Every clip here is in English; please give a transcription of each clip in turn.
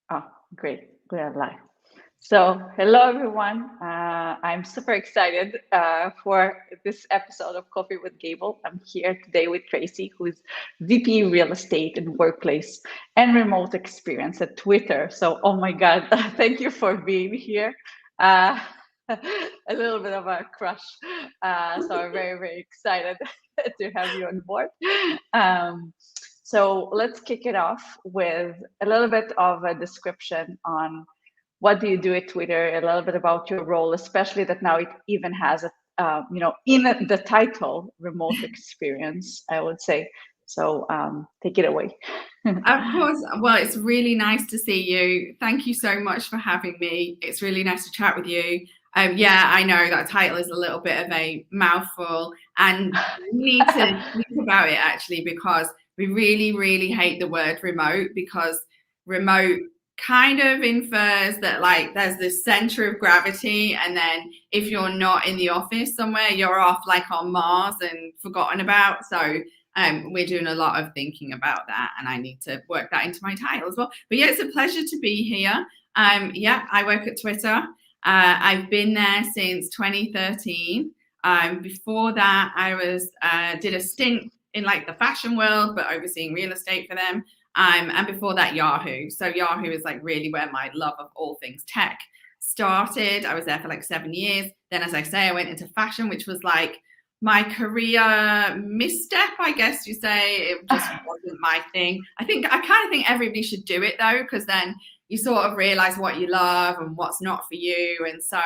Oh, great. We're live. So, hello everyone. I'm super excited for this episode of Coffee with Gable. I'm here today with Tracy, who is VP Real Estate and Workplace and Remote Experience at Twitter. So, oh my God, thank you for being here. Uh, a little bit of a crush. So, I'm very, very excited to have you on board. Um, so let's kick it off with a little bit of a description on what do you do at Twitter, a little bit about your role, especially that now it even has a, in the title, remote experience, I would say. So take it away. Of course. Well, it's really nice to see you. Thank you so much for having me. It's really nice to chat with you. Yeah, I know that title is a little bit of a mouthful, and we need to think about it actually, because we really, really hate the word remote, because remote kind of infers that like there's this center of gravity, and then if you're not in the office somewhere, you're off like on Mars and forgotten about. So we're doing a lot of thinking about that, and I need to work that into my title as well. But yeah, it's a pleasure to be here. Yeah, I work at Twitter. I've been there since 2013. Before that, I was did a stint in like the fashion world, but overseeing real estate for them. And before that, Yahoo. So Yahoo is like really where my love of all things tech started. I was there for like 7 years. Then, as I say, I went into fashion, which was like my career misstep, I guess you say. It just wasn't my thing. I kind of think everybody should do it though, because then you sort of realize what you love and what's not for you. And so,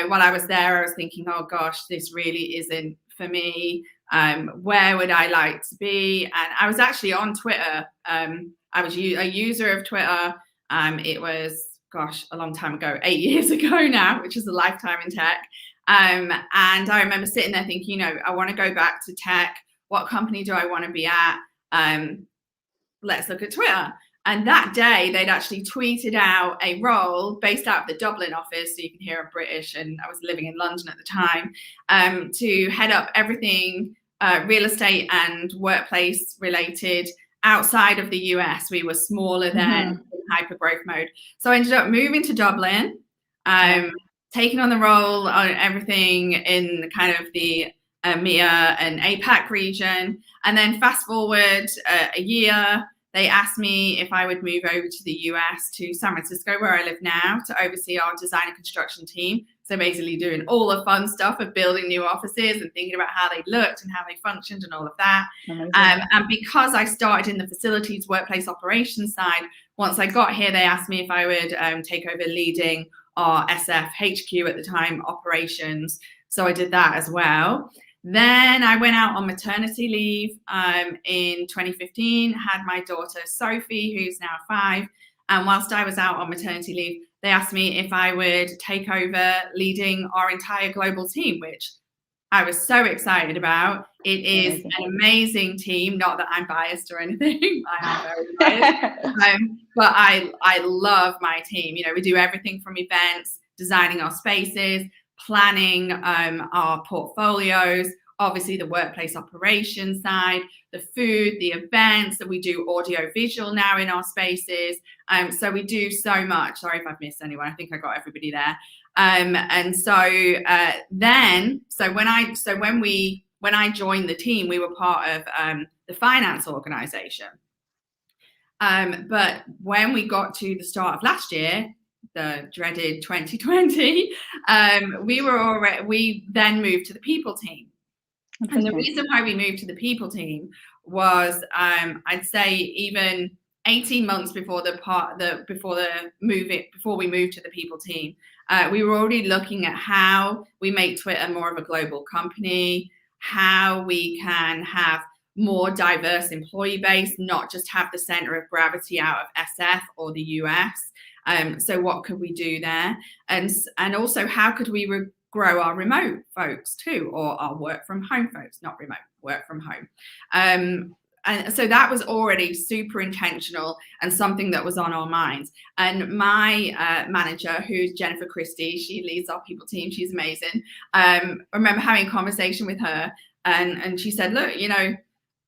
while I was there, I was thinking, oh gosh, this really isn't for me. Where would I like to be? And I was actually on Twitter. I was a user of Twitter. It was, gosh, a long time ago, 8 years ago now, which is a lifetime in tech. And I remember sitting there thinking, I want to go back to tech. What company do I want to be at? Let's look at Twitter. And that day, they'd actually tweeted out a role based out of the Dublin office. So you can hear I'm British, and I was living in London at the time, to head up everything real estate and workplace related outside of the US. We were smaller then, in hyper growth mode. So I ended up moving to Dublin, taking on the role on everything in kind of the EMEA and APAC region. And then fast forward a year, they asked me if I would move over to the US, to San Francisco, where I live now, to oversee our design and construction team. So basically doing all the fun stuff of building new offices and thinking about how they looked and how they functioned and all of that. And because I started in the facilities workplace operations side, once I got here, they asked me if I would take over leading our SF HQ at the time, operations. So I did that as well. Then I went out on maternity leave in 2015, had my daughter Sophie, who's now 5. And whilst I was out on maternity leave, they asked me if I would take over leading our entire global team, which I was so excited about. It is an amazing team. Not that I'm biased or anything. I am very biased. But I love my team. We do everything from events, designing our spaces, planning our portfolios, obviously the workplace operations side, the food, the events, that we do audio visual now in our spaces. So we do so much. Sorry if I've missed anyone. I think I got everybody there. And so when I joined the team, we were part of the finance organization. But when we got to the start of last year, the dreaded 2020, we then moved to the people team. And the reason why we moved to the people team was, I'd say even 18 months before before we moved to the people team, we were already looking at how we make Twitter more of a global company, how we can have more diverse employee base, not just have the center of gravity out of SF or the US. So what could we do there? And also, how could we grow our remote folks too, or our work from home folks, not remote, work from home. And so that was already super intentional and something that was on our minds. And my manager, who's Jennifer Christie, she leads our people team. She's amazing. I remember having a conversation with her, and she said, look,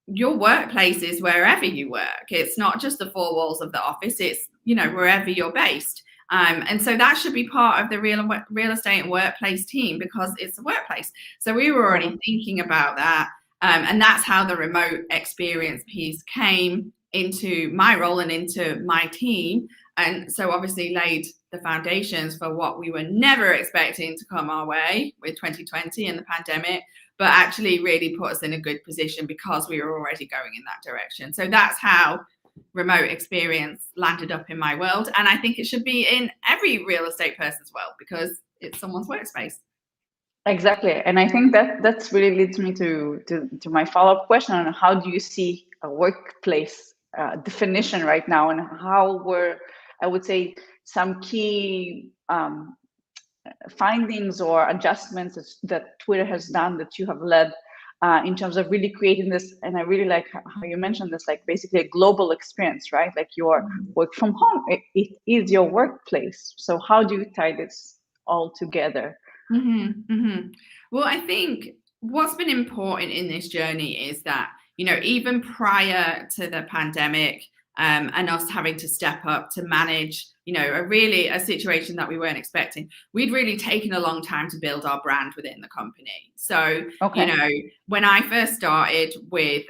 your workplace is wherever you work. It's not just the 4 walls of the office. It's wherever you're based. And so that should be part of the real estate and workplace team, because it's a workplace. So we were already thinking about that. And that's how the remote experience piece came into my role and into my team. And so obviously laid the foundations for what we were never expecting to come our way with 2020 and the pandemic, but actually really put us in a good position because we were already going in that direction. So that's how remote experience landed up in my world. And I think it should be in every real estate person's world, because it's someone's workspace. Exactly. And I think that's really leads me to my follow-up question on how do you see a workplace definition right now, and how were, I would say, some key findings or adjustments that Twitter has done that you have led in terms of really creating this. And I really like how you mentioned this, like basically a global experience, right? Like your work from home, it is your workplace. So how do you tie this all together? Well, I think what's been important in this journey is that, even prior to the pandemic, and us having to step up to manage, a situation that we weren't expecting, we'd really taken a long time to build our brand within the company. So, when I first started with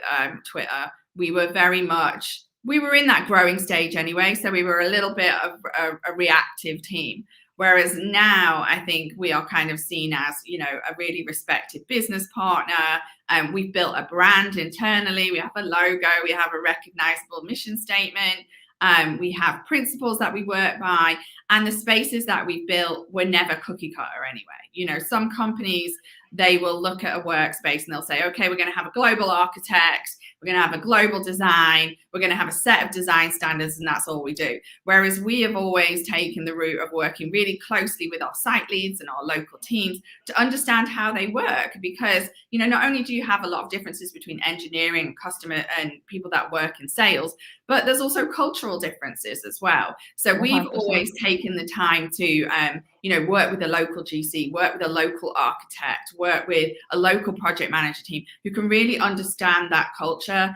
Twitter, we were in that growing stage anyway. So we were a little bit of a reactive team. Whereas now I think we are kind of seen as, a really respected business partner. We've built a brand internally. We have a logo. We have a recognizable mission statement. We have principles that we work by. And the spaces that we built were never cookie cutter anyway. Some companies, they will look at a workspace and they'll say, okay, we're going to have a global architect. We're going to have a global design. We're going to have a set of design standards, and that's all we do. Whereas we have always taken the route of working really closely with our site leads and our local teams to understand how they work, because, not only do you have a lot of differences between engineering, customer, and people that work in sales, but there's also cultural differences as well. So we've 100%. always taken the time to, work with a local GC, work with a local architect, work with a local project manager team who can really understand that culture,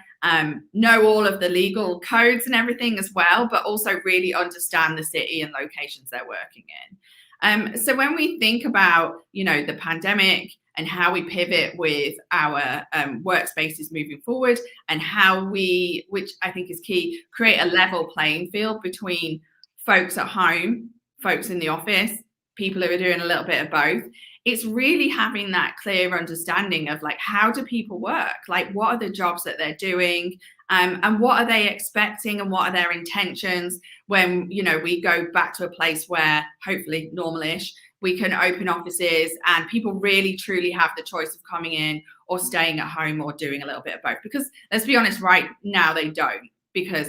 know all of the legal codes and everything as well, but also really understand the city and locations they're working in. So when we think about, the pandemic and how we pivot with our workspaces moving forward, and how we, which I think is key, create a level playing field between folks at home, folks in the office, people who are doing a little bit of both. It's really having that clear understanding of, like, how do people work? Like, what are the jobs that they're doing? And what are they expecting, and what are their intentions when, we go back to a place where, hopefully normal-ish, we can open offices and people really truly have the choice of coming in or staying at home or doing a little bit of both. Because let's be honest, right now they don't, because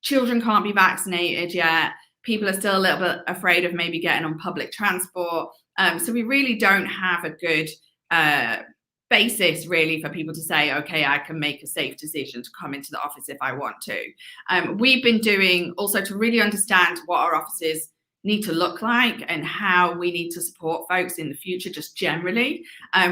children can't be vaccinated yet. People are still a little bit afraid of maybe getting on public transport. So we really don't have a good basis really for people to say, okay, I can make a safe decision to come into the office if I want to. We've been doing also to really understand what our offices need to look like and how we need to support folks in the future, just generally.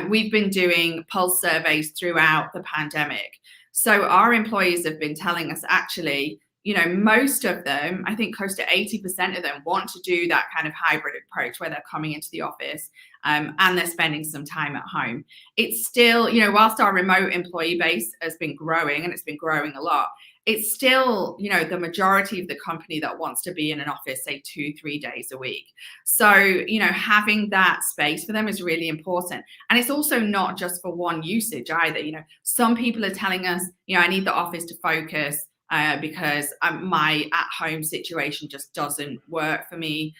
We've been doing pulse surveys throughout the pandemic. So our employees have been telling us, actually, most of them, I think close to 80% of them, want to do that kind of hybrid approach where they're coming into the office and they're spending some time at home. It's still, whilst our remote employee base has been growing, and it's been growing a lot, it's still, the majority of the company that wants to be in an office, say 2-3 days a week. So, having that space for them is really important. And it's also not just for one usage either. Some people are telling us, I need the office to focus because my at-home situation just doesn't work for me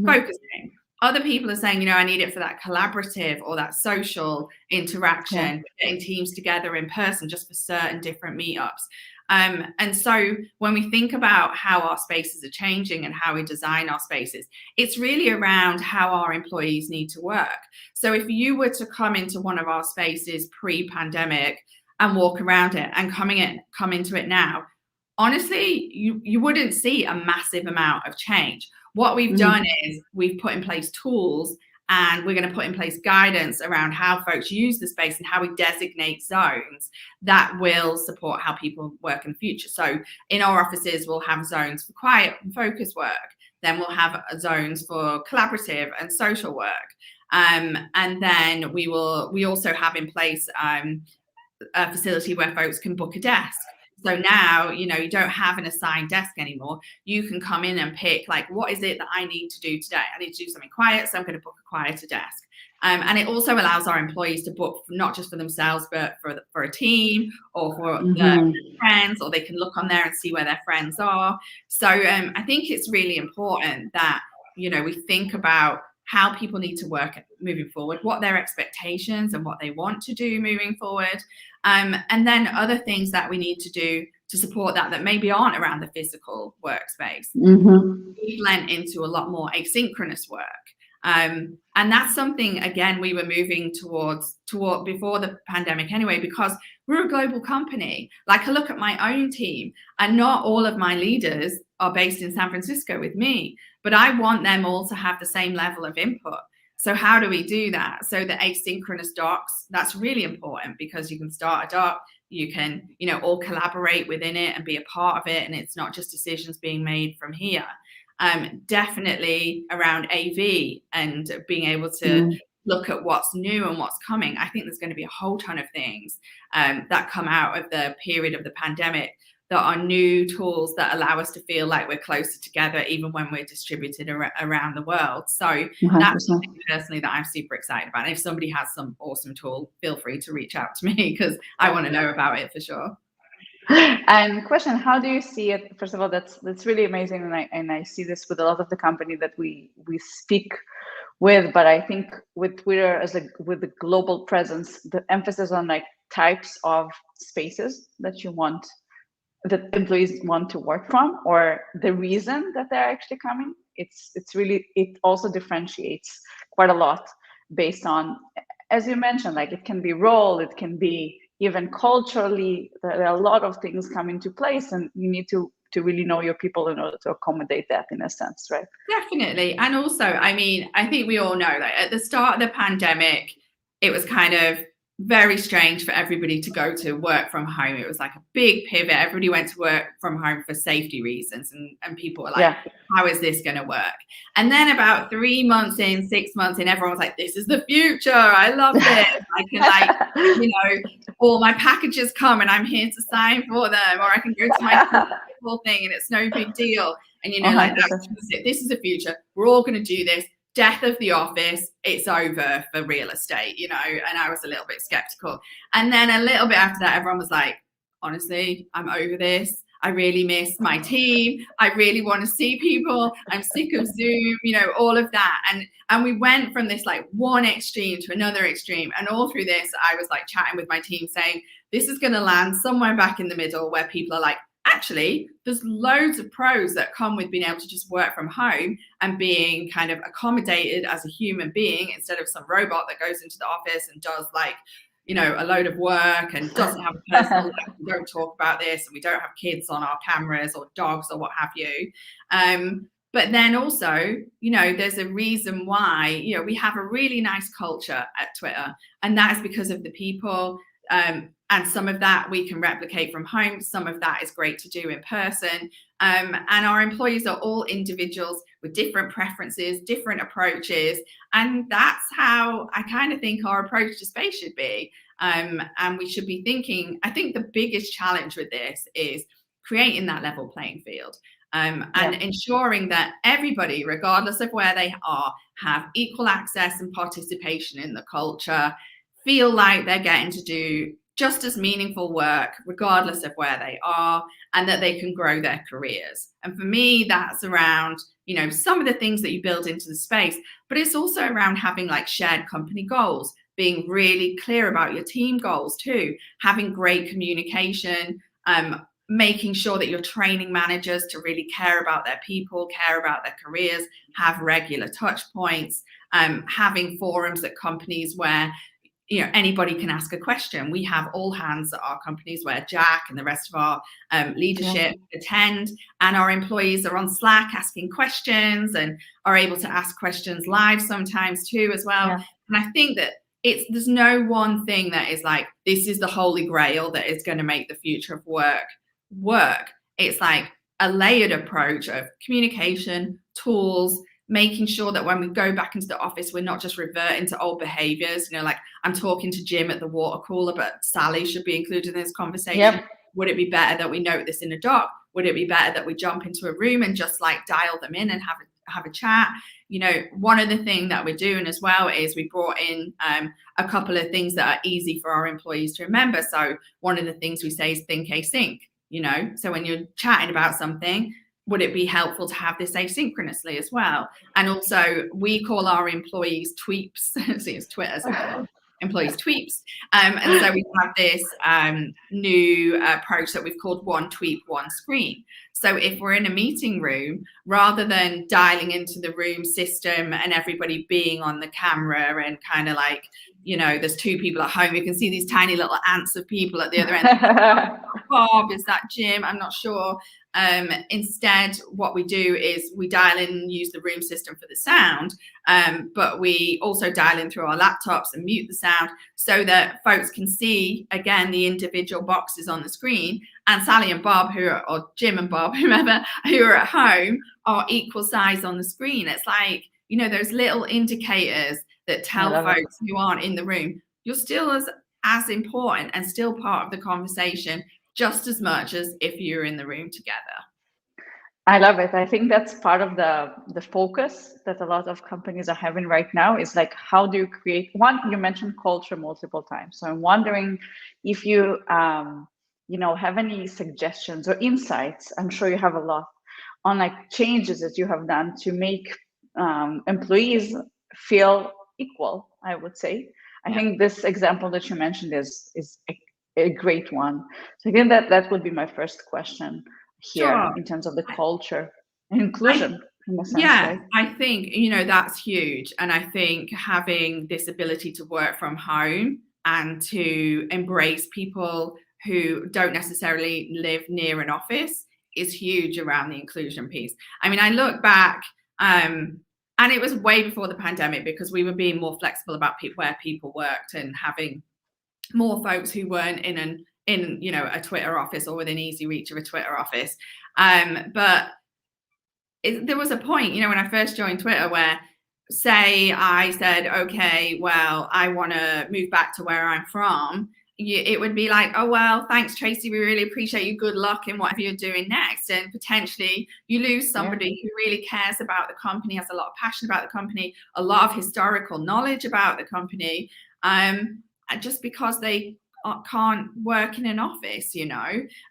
focusing. Other people are saying, I need it for that collaborative or that social interaction, getting teams together in person just for certain different meetups. And so when we think about how our spaces are changing and how we design our spaces, it's really around how our employees need to work. So if you were to come into one of our spaces pre-pandemic and walk around it and come into it now, honestly, you wouldn't see a massive amount of change. What we've done is we've put in place tools and we're going to put in place guidance around how folks use the space and how we designate zones that will support how people work in the future. So in our offices, we'll have zones for quiet and focus work. Then we'll have zones for collaborative and social work. And then we also have in place a facility where folks can book a desk. So now, you don't have an assigned desk anymore. You can come in and pick, like, what is it that I need to do today? I need to do something quiet, so I'm going to book a quieter desk. And it also allows our employees to book not just for themselves, but for a team or for their friends, or they can look on there and see where their friends are. So I think it's really important that, we think about how people need to work moving forward, what their expectations and what they want to do moving forward. And then other things that we need to do to support that maybe aren't around the physical workspace. We've lent into a lot more asynchronous work. And that's something, again, we were moving toward before the pandemic anyway, because we're a global company. Like, I look at my own team, and not all of my leaders are based in San Francisco with me, but I want them all to have the same level of input. So how do we do that? So the asynchronous docs, that's really important, because you can start a doc, you can, all collaborate within it and be a part of it. And it's not just decisions being made from here. Definitely around AV and being able to look at what's new and what's coming. I think there's going to be a whole ton of things that come out of the period of the pandemic that are new tools that allow us to feel like we're closer together, even when we're distributed around the world. So 100%. That's something personally that I'm super excited about. And if somebody has some awesome tool, feel free to reach out to me, because I want to know about it for sure. And question, how do you see it? First of all, that's really amazing, and I see this with a lot of the company that we speak with. But I think with Twitter with the global presence, the emphasis on like types of spaces that employees want to work from, or the reason that they're actually coming. It also differentiates quite a lot based on, as you mentioned, like it can be role, it can be even culturally. There are a lot of things come into place, and you need to really know your people in order to accommodate that, in a sense, right? Definitely. And also, I mean, I think we all know that at the start of the pandemic, it was kind of very strange for everybody to go to work from home. It was like a big pivot. Everybody went to work from home for safety reasons, and people were like, how is this going to work? And then about 3 months in, 6 months in, everyone was like, this is the future. I love this. I can all my packages come and I'm here to sign for them, or I can go to my whole thing and it's no big deal. And this is the future. We're all going to do this. Death of the office, it's over for real estate, and I was a little bit skeptical. And then a little bit after that, everyone was like, honestly, I'm over this. I really miss my team. I really want to see people. I'm sick of Zoom, all of that. And we went from this like one extreme to another extreme. And all through this, I was like chatting with my team saying, this is going to land somewhere back in the middle, where people are like, actually, there's loads of pros that come with being able to just work from home and being kind of accommodated as a human being, instead of some robot that goes into the office and does a load of work and doesn't have a personal life. We don't talk about this, and we don't have kids on our cameras or dogs or what have you. But then also, there's a reason why, we have a really nice culture at Twitter, and that is because of the people. And some of that we can replicate from home. Some of that is great to do in person. And our employees are all individuals with different preferences, different approaches. And that's how I kind of think our approach to space should be. And we should be thinking, I think the biggest challenge with this is creating that level playing field. And ensuring that everybody, regardless of where they are, have equal access and participation in the culture, feel like they're getting to do just as meaningful work, regardless of where they are, and that they can grow their careers. And for me, that's around, some of the things that you build into the space, but it's also around having like shared company goals, being really clear about your team goals too, having great communication, making sure that you're training managers to really care about their people, care about their careers, have regular touch points, having forums at companies where anybody can ask a question. We have all hands at our companies where Jack and the rest of our leadership attend, and our employees are on Slack asking questions and are able to ask questions live sometimes too as well. And I think that there's no one thing that is like, this is the holy grail that is going to make the future of work. It's like a layered approach of communication, tools, making sure that when we go back into the office, we're not just reverting to old behaviors. Like, I'm talking to Jim at the water cooler, but Sally should be included in this conversation. Would it be better that we note this in a doc? Would it be better that we jump into a room and just like dial them in and have a chat? One of the things that we're doing as well is we brought in a couple of things that are easy for our employees to remember. So one of the things we say is think async. So when you're chatting about something, would it be helpful to have this asynchronously as well? And also, we call our employees tweeps. See, it's Twitter, so employees tweeps. And so we have this new approach that we've called one tweet, one screen. So if we're in a meeting room, rather than dialing into the room system and everybody being on the camera and kind of like, there's two people at home, you can see these tiny little ants of people at the other end. Bob, is that Jim? I'm not sure. Instead, what we do is we dial in and use the room system for the sound, but we also dial in through our laptops and mute the sound so that folks can see, again, the individual boxes on the screen. And Sally and Bob, or Jim and Bob, whomever, who are at home, are equal size on the screen. It's like, those little indicators that tell folks who aren't in the room, you're still as important and still part of the conversation, just as much as if you're in the room together. I love it. I think that's part of the focus that a lot of companies are having right now, is like, how do you create one? You mentioned culture multiple times. So I'm wondering if you, have any suggestions or insights. I'm sure you have a lot on like changes that you have done to make employees feel equal, I would say. I think this example that you mentioned is a great one. So again, that would be my first question here in terms of the culture and inclusion. In a sense, right? I think, that's huge. And I think having this ability to work from home and to embrace people who don't necessarily live near an office is huge around the inclusion piece. I mean, I look back, and it was way before the pandemic, because we were being more flexible about where people worked and having more folks who weren't in a Twitter office or within easy reach of a Twitter office. But there was a point, when I first joined Twitter, where, say, I said, okay, well, I want to move back to where I'm from. It would be like, oh, well, thanks, Tracy. We really appreciate you. Good luck in whatever you're doing next. And potentially you lose somebody who really cares about the company, has a lot of passion about the company, a lot of historical knowledge about the company, just because they can't work in an office,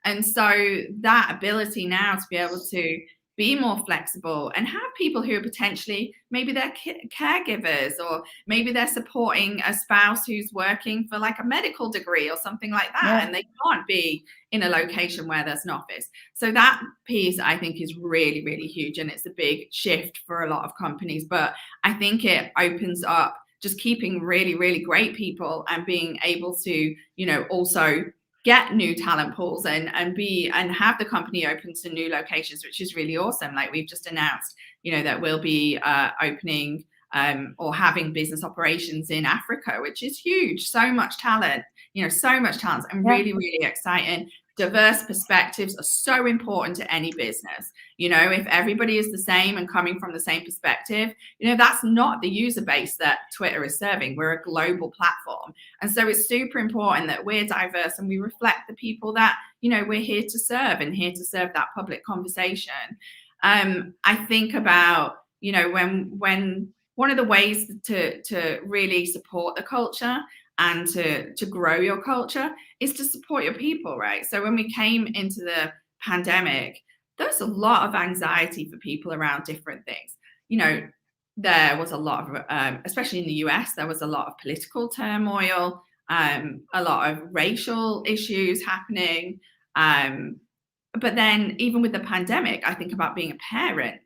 And so that ability now to be able to be more flexible and have people who are potentially, maybe they're caregivers, or maybe they're supporting a spouse who's working for like a medical degree or something like that, and they can't be in a location where there's an office. So that piece, I think, is really, really huge, and it's a big shift for a lot of companies. But I think it opens up just keeping really, really great people and being able to, also get new talent pools and have the company open to new locations, which is really awesome. Like, we've just announced, that we'll be opening or having business operations in Africa, which is huge. So much talent, and really, really exciting. Diverse perspectives are so important to any business. If everybody is the same and coming from the same perspective, that's not the user base that Twitter is serving. We're a global platform. And so it's super important that we're diverse and we reflect the people that, we're here to serve, and here to serve that public conversation. I think about, when one of the ways to really support the culture and to grow your culture is to support your people, right? So when we came into the pandemic, there's a lot of anxiety for people around different things. There was a lot of, especially in the US, there was a lot of political turmoil, a lot of racial issues happening. But then even with the pandemic, I think about being a parent,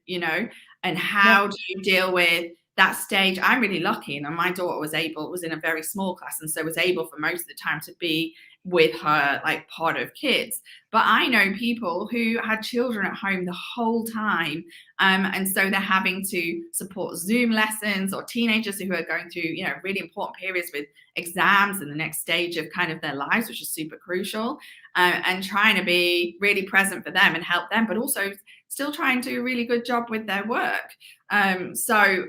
and how do you deal with that stage, I'm really lucky, and my daughter was in a very small class, and so was able for most of the time to be with her like pod of kids. But I know people who had children at home the whole time, and so they're having to support Zoom lessons, or teenagers who are going through, you know, really important periods with exams and the next stage of kind of their lives, which is super crucial, and trying to be really present for them and help them, but also still trying to do a really good job with their work. So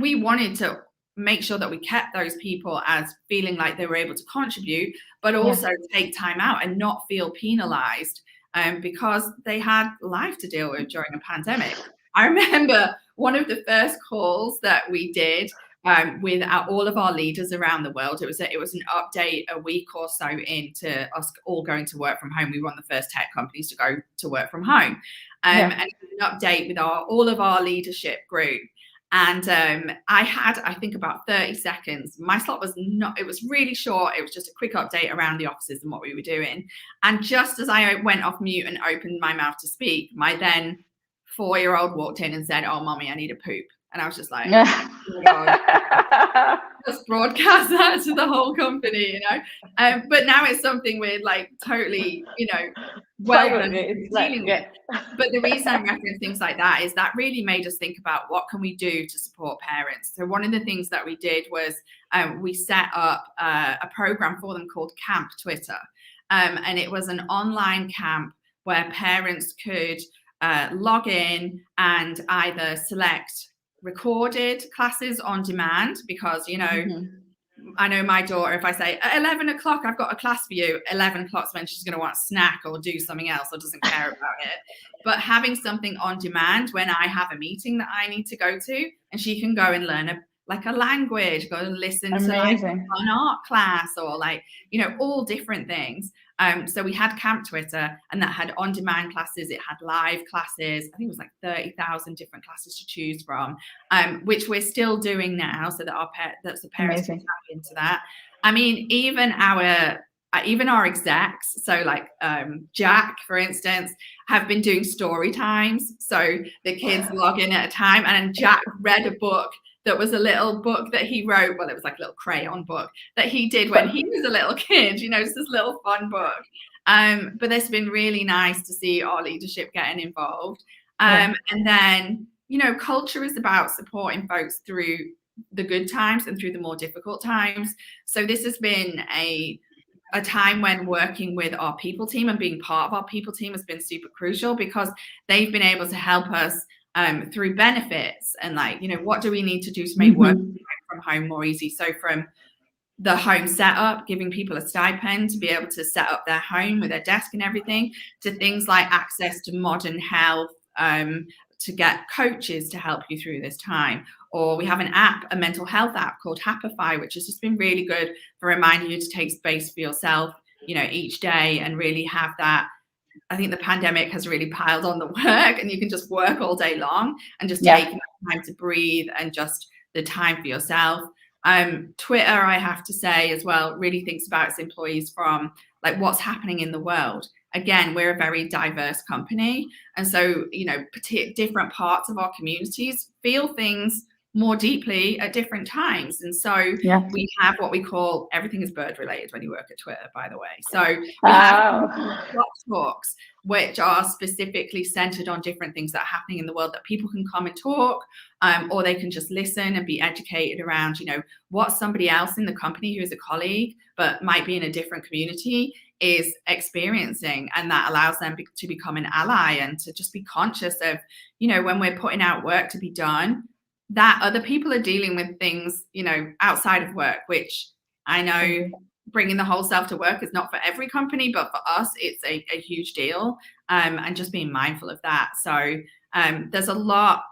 we wanted to make sure that we kept those people as feeling like they were able to contribute, but also take time out and not feel penalized, because they had life to deal with during a pandemic. I remember one of the first calls that we did with all of our leaders around the world. It was an update a week or so into us all going to work from home. We were one of the first tech companies to go to work from home, and it was an update with all of our leadership group. And I had, I think, about 30 seconds. My slot was it was really short. It was just a quick update around the offices and what we were doing. And just as I went off mute and opened my mouth to speak, my then 4-year-old walked in and said, "Oh, mommy, I need a poop." And I was just like, oh my God, just broadcast that to the whole company, you know. But now it's something we're like totally, you know, dealing with. But the reason I reference things like that is that really made us think about what can we do to support parents. So one of the things that we did was we set up a program for them called Camp Twitter, and it was an online camp where parents could log in and either select recorded classes on demand, because, you know, I know my daughter, if I say at 11 o'clock, I've got a class for you, 11 o'clock's when she's going to want a snack or do something else or doesn't care about it. But having something on demand when I have a meeting that I need to go to, and she can go and learn a language, go and listen to like an art class, or like, you know, all different things. So we had Camp Twitter, and that had on-demand classes. It had live classes. I think it was like 30,000 different classes to choose from, which we're still doing now, so that the parents can tap into that. I mean, even our execs, so like Jack, for instance, have been doing story times. So the kids log in at a time, and Jack read a book that was a little book that he wrote. Well, it was like a little crayon book that he did when he was a little kid, you know, just this little fun book. But it's been really nice to see our leadership getting involved. And then, you know, culture is about supporting folks through the good times and through the more difficult times. So this has been a time when working with our people team and being part of our people team has been super crucial, because they've been able to help us through benefits and, like, you know, what do we need to do to make work from home more easy? So from the home setup, giving people a stipend to be able to set up their home with their desk and everything, to things like access to modern health, to get coaches to help you through this time. Or we have an app, a mental health app called Happify, which has just been really good for reminding you to take space for yourself, you know, each day, and really have that. I think the pandemic has really piled on the work, and you can just work all day long and just take time to breathe and just the time for yourself. Twitter, I have to say as well, really thinks about its employees from like what's happening in the world. Again, we're a very diverse company. And so, you know, different parts of our communities feel things more deeply at different times. And so we have what we call, everything is bird related when you work at Twitter, by the way. So we have talks, which are specifically centered on different things that are happening in the world, that people can come and talk, or they can just listen and be educated around, you know, what somebody else in the company who is a colleague but might be in a different community is experiencing. And that allows them to become an ally and to just be conscious of, you know, when we're putting out work to be done, that other people are dealing with things, you know, outside of work, which I know bringing the whole self to work is not for every company, but for us, it's a huge deal. And just being mindful of that. So there's a lot.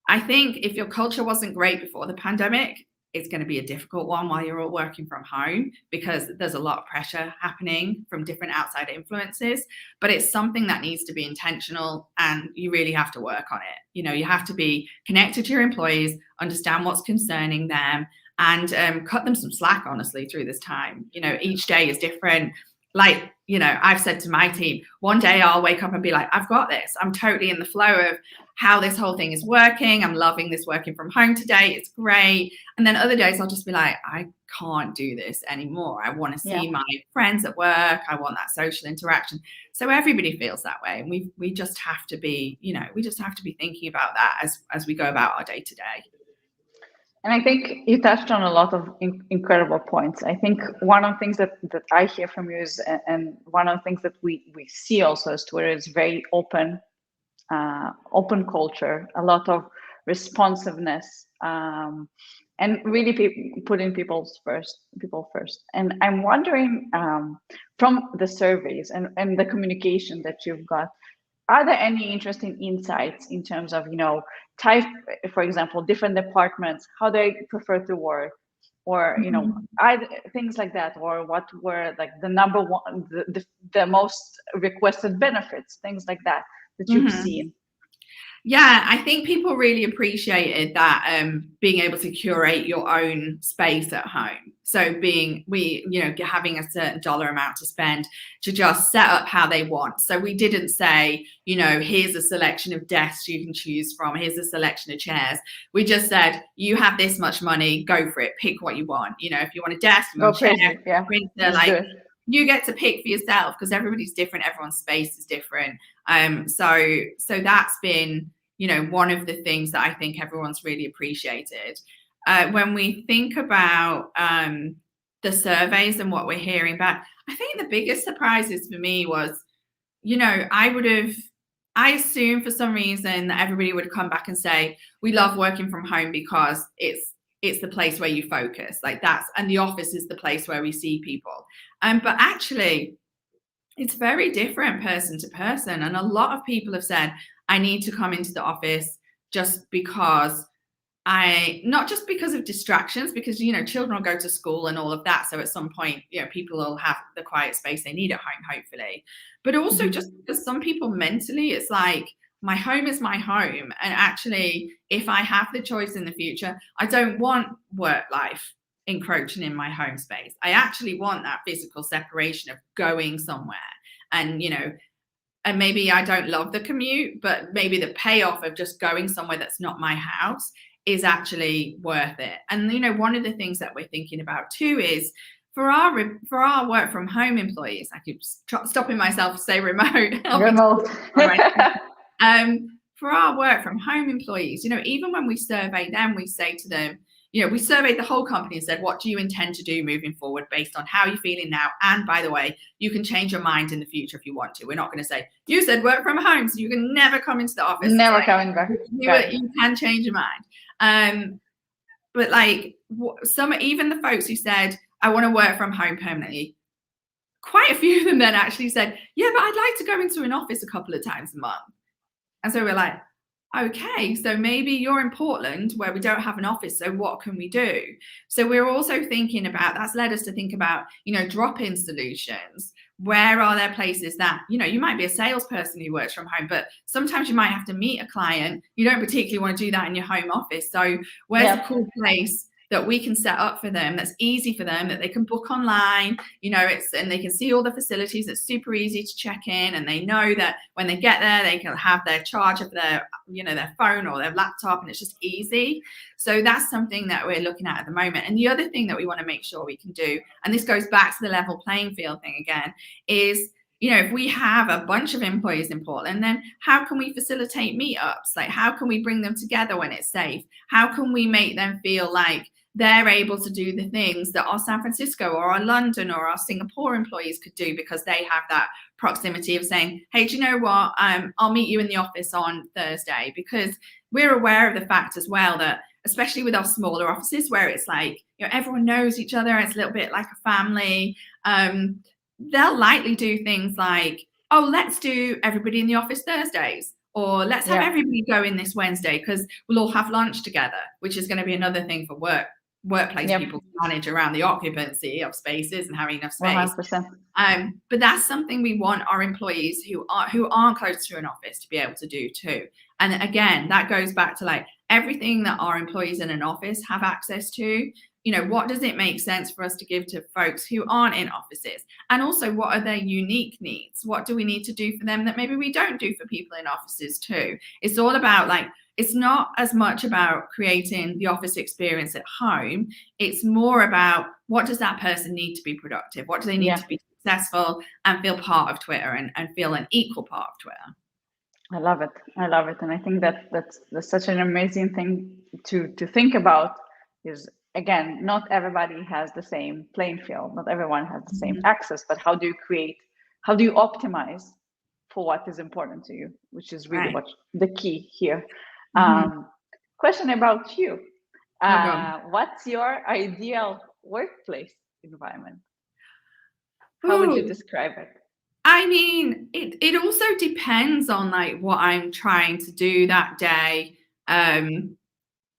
I think if your culture wasn't great before the pandemic, it's going to be a difficult one while you're all working from home, because there's a lot of pressure happening from different outside influences. But it's something that needs to be intentional, and you really have to work on it. You know, you have to be connected to your employees, understand what's concerning them, and cut them some slack, honestly, through this time. You know, each day is different. Like, I've said to my team, one day I'll wake up and be like, I've got this. I'm totally in the flow of how this whole thing is working. I'm loving this working from home today. It's great. And then other days I'll just be like, I can't do this anymore. I want to see my friends at work. I want that social interaction. So everybody feels that way. And we just have to be, we just have to be thinking about that as we go about our day to day. And I think you touched on a lot of incredible points. I think one of the things that I hear from you is, and one of the things that we see also is Twitter is very open culture, a lot of responsiveness, and really putting people first. And I'm wondering, from the surveys and the communication that you've got, are there any interesting insights in terms of, type, for example, different departments, how they prefer to work, or, things like that, or what were like the number one, the most requested benefits, things like that you've seen? Yeah, I think people really appreciated that, being able to curate your own space at home. So having a certain dollar amount to spend to just set up how they want. So we didn't say, here's a selection of desks you can choose from. Here's a selection of chairs. We just said, you have this much money, go for it. Pick what you want. If you want a desk, you want a chair, printer, you get to pick for yourself, because everybody's different. Everyone's space is different. So that's been, one of the things that I think everyone's really appreciated. When we think about the surveys and what we're hearing back, I think the biggest surprises for me was, I assumed for some reason that everybody would come back and say, we love working from home because it's the place where you focus, and the office is the place where we see people. But actually, it's very different person to person. And a lot of people have said, I need to come into the office just because not just because of distractions, because, children will go to school and all of that. So at some point, people will have the quiet space they need at home, hopefully. But also just because some people mentally, it's like, my home is my home. And actually, if I have the choice in the future, I don't want work life encroaching in my home space. I actually want that physical separation of going somewhere. And, and maybe I don't love the commute, but maybe the payoff of just going somewhere that's not my house is actually worth it. And, one of the things that we're thinking about too is for our work from home employees, I keep stopping myself to say remote. For our work from home employees, even when we survey them, we say to them, we surveyed the whole company and said, what do you intend to do moving forward based on how you're feeling now? And by the way, you can change your mind in the future if you want to. We're not going to say, you said work from home, so you can never come into the office. Never coming back. You can change your mind. But even the folks who said, I want to work from home permanently, quite a few of them then actually said, yeah, but I'd like to go into an office a couple of times a month. And so we're like, okay, so maybe you're in Portland where we don't have an office, so what can we do? So we're also thinking about, that's led us to think about, drop-in solutions. Where are there places that, you might be a salesperson who works from home, but sometimes you might have to meet a client. You don't particularly want to do that in your home office. So where's a cool place that we can set up for them, that's easy for them, that they can book online, and they can see all the facilities. It's super easy to check in, and they know that when they get there, they can have their charge of their phone or their laptop, and it's just easy. So that's something that we're looking at the moment. And the other thing that we want to make sure we can do, and this goes back to the level playing field thing again, is if we have a bunch of employees in Portland, then how can we facilitate meetups? How can we bring them together when it's safe? How can we make them feel like they're able to do the things that our San Francisco or our London or our Singapore employees could do, because they have that proximity of saying, hey, do you know what? I'll meet you in the office on Thursday, because we're aware of the fact as well that, especially with our smaller offices where it's like, everyone knows each other, it's a little bit like a family. They'll likely do things like, oh, let's do everybody in the office Thursdays, or let's have everybody go in this Wednesday because we'll all have lunch together, which is going to be another thing for workplace people to manage around the occupancy of spaces and having enough space. 100%. But that's something we want our employees who aren't close to an office to be able to do too. And again, that goes back to everything that our employees in an office have access to. what does it make sense for us to give to folks who aren't in offices? And also, what are their unique needs? What do we need to do for them that maybe we don't do for people in offices too? It's all about it's not as much about creating the office experience at home. It's more about what does that person need to be productive? What do they need to be successful and feel part of Twitter and feel an equal part of Twitter? I love it. I love it. And I think that's such an amazing thing to think about is, again, not everybody has the same playing field. Not everyone has the same access, but how do you optimize for what is important to you, which is really what the key here. Question about you. What's your ideal workplace environment? How would you describe it? I mean, it also depends on what I'm trying to do that day.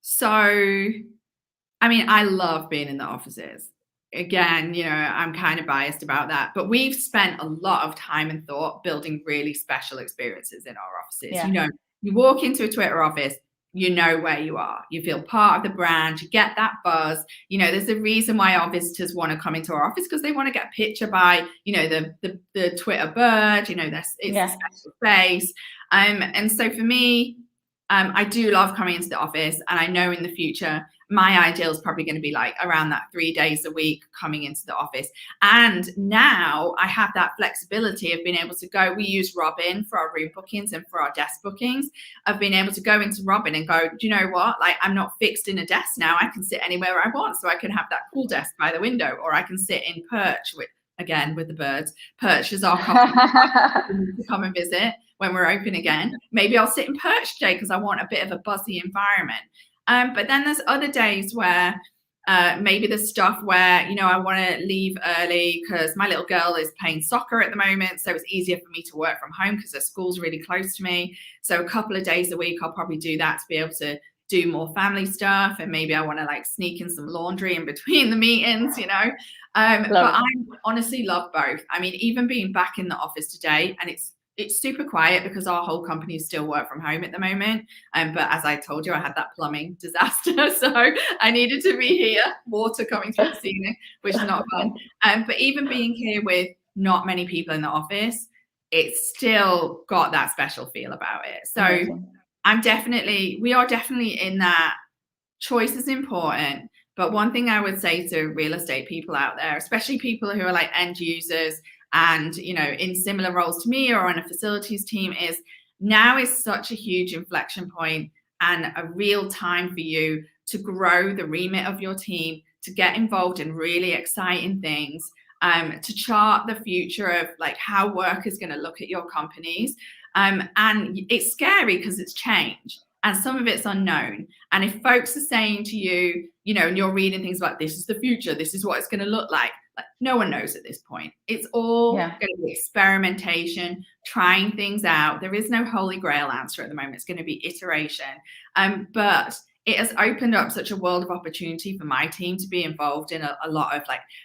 So, I mean, I love being in the offices. Again, I'm kind of biased about that, but we've spent a lot of time and thought building really special experiences in our offices. Yeah. You walk into a Twitter office, you know where you are. You feel part of the brand. You get that buzz. There's a reason why our visitors want to come into our office, because they want to get a picture by, the Twitter bird. It's a special face. And so for me, I do love coming into the office, and I know in the future my ideal is probably going to be around that 3 days a week coming into the office. And now I have that flexibility of being able to go. We use Robin for our room bookings and for our desk bookings, of being able to go into Robin and go, do you know what? I'm not fixed in a desk now. I can sit anywhere I want. So I can have that cool desk by the window, or I can sit in Perch with the birds. Perch is our coffee to come and visit when we're open again. Maybe I'll sit in Perch today because I want a bit of a buzzy environment. But then there's other days where maybe there's stuff where, I want to leave early because my little girl is playing soccer at the moment. So it's easier for me to work from home because her school's really close to me. So a couple of days a week, I'll probably do that to be able to do more family stuff. And maybe I want to sneak in some laundry in between the meetings, But I honestly love both. I mean, even being back in the office today, and it's super quiet because our whole company still work from home at the moment. But as I told you, I had that plumbing disaster. So I needed to be here, water coming through the ceiling, which is not fun. But even being here with not many people in the office, it's still got that special feel about it. So we are definitely in that choice is important. But one thing I would say to real estate people out there, especially people who are end users, and, in similar roles to me or on a facilities team, is now is such a huge inflection point and a real time for you to grow the remit of your team, to get involved in really exciting things, to chart the future of how work is going to look at your companies. And it's scary because it's change. And some of it's unknown. And if folks are saying to you, and you're reading things like, this is the future, this is what it's going to look like, no one knows at this point. It's all going to be experimentation, trying things out. There is no holy grail answer at the moment. It's going to be iteration. But it has opened up such a world of opportunity for my team to be involved in a lot of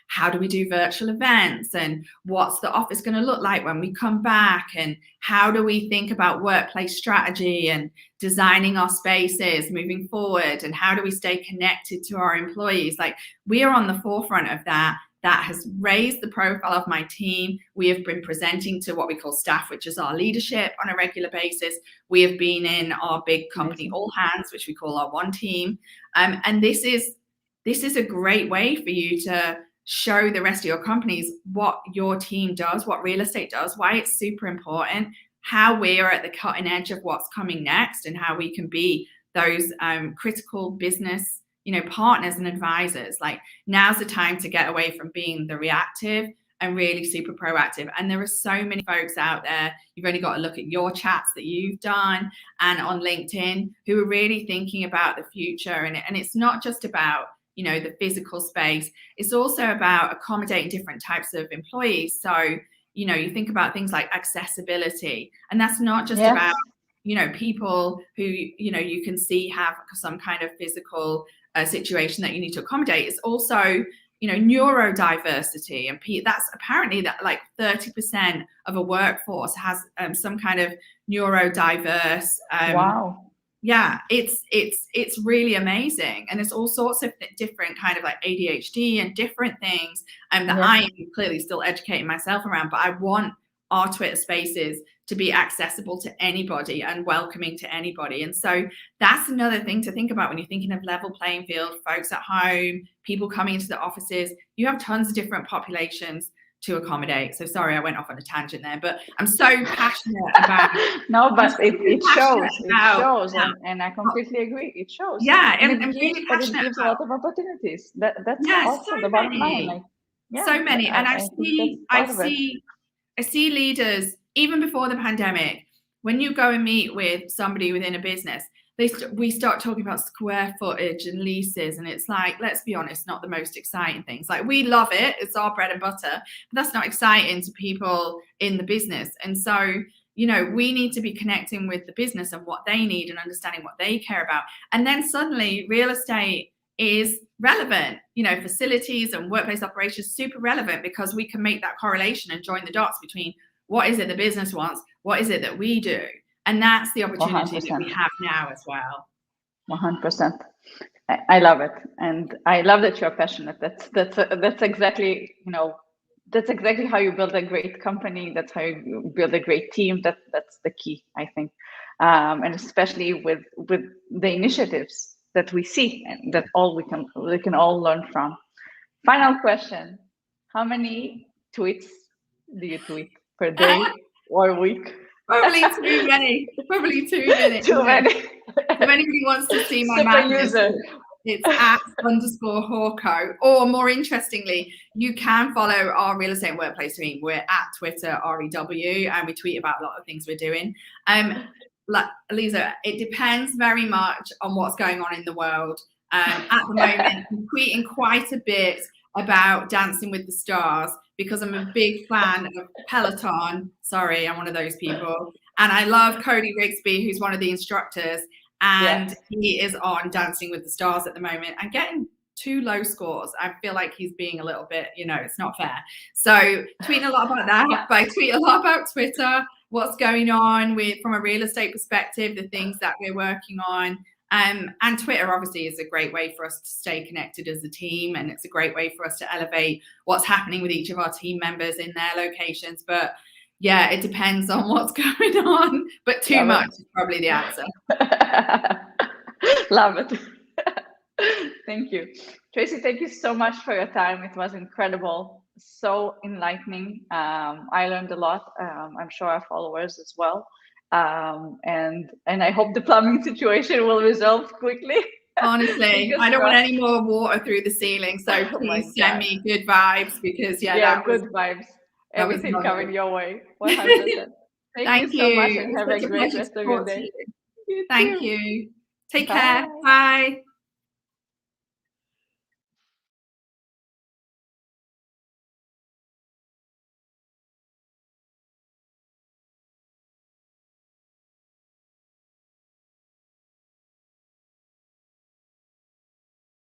how do we do virtual events, and what's the office going to look like when we come back, and how do we think about workplace strategy and designing our spaces moving forward, and how do we stay connected to our employees. We are on the forefront of that. That has raised the profile of my team. We have been presenting to what we call staff, which is our leadership, on a regular basis. We have been in our big company all hands, which we call our one team. And this is a great way for you to show the rest of your companies what your team does, what real estate does, why it's super important, how we're at the cutting edge of what's coming next, and how we can be those critical business partners and advisors. Now's the time to get away from being the reactive and really super proactive. And there are so many folks out there. You've only got to look at your chats that you've done and on LinkedIn who are really thinking about the future. And it's not just about, the physical space. It's also about accommodating different types of employees. So, you think about things like accessibility, and that's not just about, people who, you can see have some kind of physical situation that you need to accommodate. It's also, neurodiversity, and that's apparently that 30% of a workforce has some kind of neurodiverse. Wow. yeah, it's really amazing, and there's all sorts of different kind of like ADHD and different things that I am clearly still educating myself around, but I want our Twitter spaces to be accessible to anybody and welcoming to anybody. And so that's another thing to think about when you're thinking of level playing field, folks at home, people coming into the offices. You have tons of different populations to accommodate. So sorry, I went off on a tangent there, but I'm so passionate about no, but it shows, and I completely agree. It shows. Yeah, and it gives a lot of opportunities. That's also so the bottom line. Like, so many. And I see leaders even before the pandemic, when you go and meet with somebody within a business, we start talking about square footage and leases, and it's like, let's be honest, not the most exciting things. Like, we love it, it's our bread and butter, but that's not exciting to people in the business. And so, you know, we need to be connecting with the business and what they need and understanding what they care about. And then suddenly real estate is relevant, you know, facilities and workplace operations, super relevant, because we can make that correlation and join the dots between what is it the business wants, what is it that we do. And that's the opportunity 100%. That we have now as well. 100%. I love it, and I love that you're passionate. That's exactly, you know, that's exactly how you build a great company. That's how you build a great team. That's the key, I think, and especially with the initiatives that we see and that we can all learn from. Final question: how many tweets do you tweet per day or week? Probably too many. Too many. If anybody wants to see my madness, it's @_Hawco. Or more interestingly, you can follow our real estate and workplace team. We're at Twitter REW, and we tweet about a lot of things we're doing. Like Liza, it depends very much on what's going on in the world. At the moment, I'm tweeting quite a bit about Dancing with the Stars, because I'm a big fan of Peloton. Sorry, I'm one of those people. And I love Cody Rigsby, who's one of the instructors. And he is on Dancing with the Stars at the moment and getting 2 low scores. I feel like he's being a little bit, you know, it's not fair. So tweeting a lot about that, but I tweet a lot about Twitter, what's going on from a real estate perspective, the things that we're working on. And Twitter obviously is a great way for us to stay connected as a team, and it's a great way for us to elevate what's happening with each of our team members in their locations. But yeah, it depends on what's going on, but too much is probably the answer. Love it. Thank you, Tracy. Thank you so much for your time. It was incredible, so enlightening. I learned a lot. I'm sure our followers as well. And I hope the plumbing situation will resolve quickly. Honestly, I don't want any more water through the ceiling, so please send me good vibes, because good vibes. Everything coming your way. 100%. Thank you so much, and have a great rest of your day. Thank you. Take care. Bye.